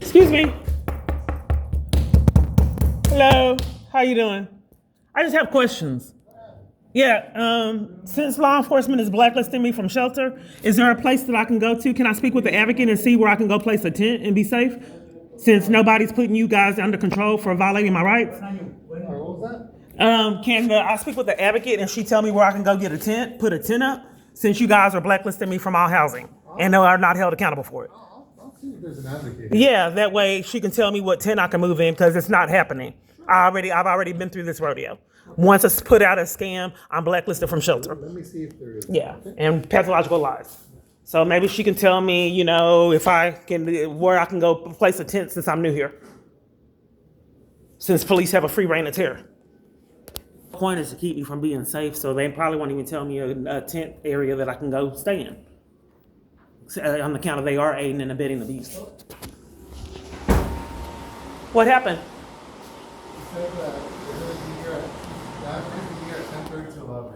Excuse me. Hello. How you doing? I just have questions. Yeah. Since law enforcement is blacklisting me from shelter, is there a place that I can go to? Can I speak with the advocate and see where I can go place a tent and be safe? Since nobody's putting you guys under control for violating my rights. What was that? I speak with the advocate and she tell me where I can go get a tent, put a tent up, since you guys are blacklisting me from all housing and are not held accountable for it. I'll see if there's an advocate. Yeah, that way she can tell me what tent I can move in because it's not happening. I've already been through this rodeo. Once it's put out a scam, I'm blacklisted from shelter. Let me see if there is. Yeah, and pathological lies. So maybe she can tell me, if I can, where I can go place a tent since I'm new here. Since police have a free reign of terror. The point is to keep me from being safe, so they probably won't even tell me a tent area that I can go stay in. On the count of they are aiding and abetting abuse. What happened?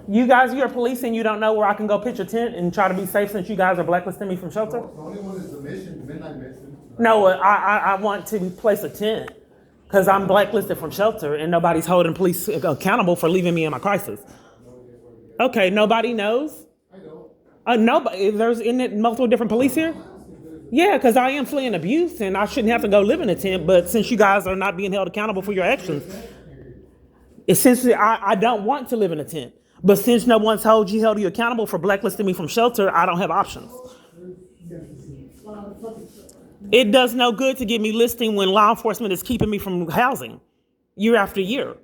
You guys, you're police and you don't know where I can go pitch a tent and try to be safe since you guys are blacklisting me from shelter? The only one is the mission, midnight mission. No, I want to place a tent because I'm blacklisted from shelter and nobody's holding police accountable for leaving me in my crisis. Okay, nobody knows? I don't. Nobody. Isn't it multiple different police here? Yeah, because I am fleeing abuse and I shouldn't have to go live in a tent, but since you guys are not being held accountable for your actions, essentially I don't want to live in a tent. But since no one's held you accountable for blacklisting me from shelter, I don't have options. It does no good to get me listing when law enforcement is keeping me from housing year after year.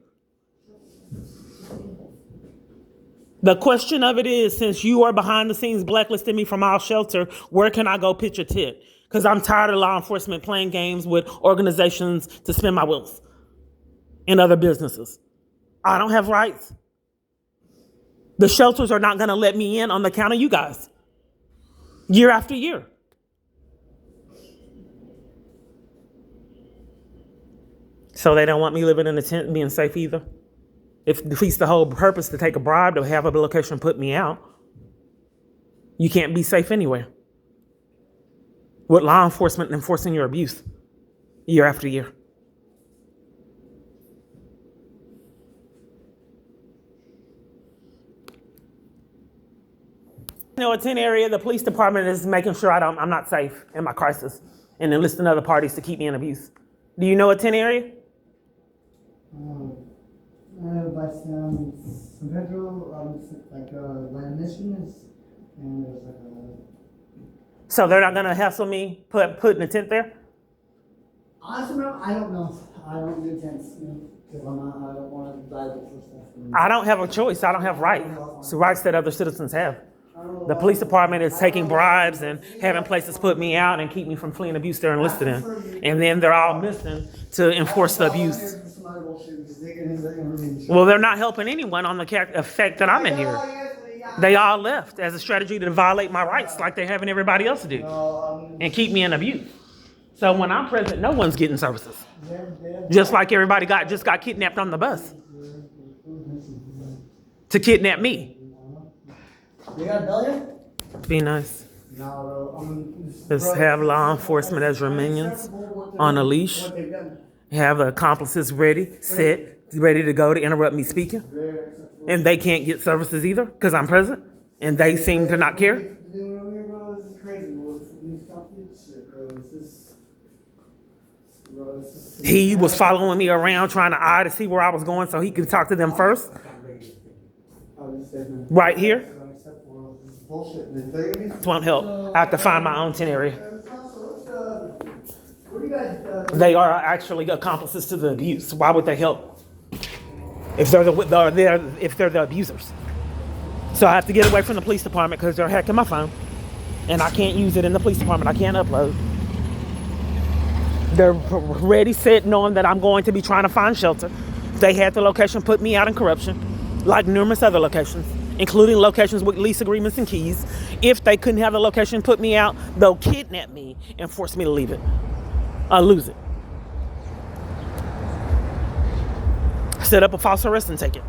The question of it is, since you are behind the scenes blacklisting me from our shelter, where can I go pitch a tent? Because I'm tired of law enforcement playing games with organizations to spin my wealth and other businesses. I don't have rights. The shelters are not going to let me in on the count of you guys, year after year. So they don't want me living in a tent and being safe either. If it defeats the whole purpose to take a bribe to have a location put me out, you can't be safe anywhere. With law enforcement enforcing your abuse year after year. A tent area, the police department is making sure I'm not safe in my crisis and enlisting other parties to keep me in abuse. Do you know a tent area? By some federal, land missions, and there's So they're not gonna hassle me putting a tent there? honestly, I don't know. I don't do tents, because I don't want to dive for stuff. I don't have a choice. I don't have rights. It's the rights that other citizens have. The police department is taking bribes and having places put me out and keep me from fleeing abuse they're enlisted in. And then they're all missing to enforce the abuse. Well, they're not helping anyone on the effect that I'm in here. They all left as a strategy to violate my rights like they're having everybody else do and keep me in abuse. So when I'm present, no one's getting services. Just like everybody just got kidnapped on the bus to kidnap me. You got a bill here? Be nice. No, Just have law enforcement as your minions on a leash. Have the accomplices ready, set, ready to go to interrupt me speaking. And they can't get services either because I'm present. And they seem to not care. He was following me around trying to eye to see where I was going so he could talk to them first. Right here. This won't help. I have to find my own tent area. They are actually accomplices to the abuse. Why would they help? If they're the abusers. So I have to get away from the police department because they're hacking my phone. And I can't use it in the police department. I can't upload. They're ready, set, knowing that I'm going to be trying to find shelter. They had the location put me out in corruption, like numerous other locations, including locations with lease agreements and keys. If they couldn't have the location put me out, they'll kidnap me and force me to leave it. I'll lose it. Set up a false arrest and take it.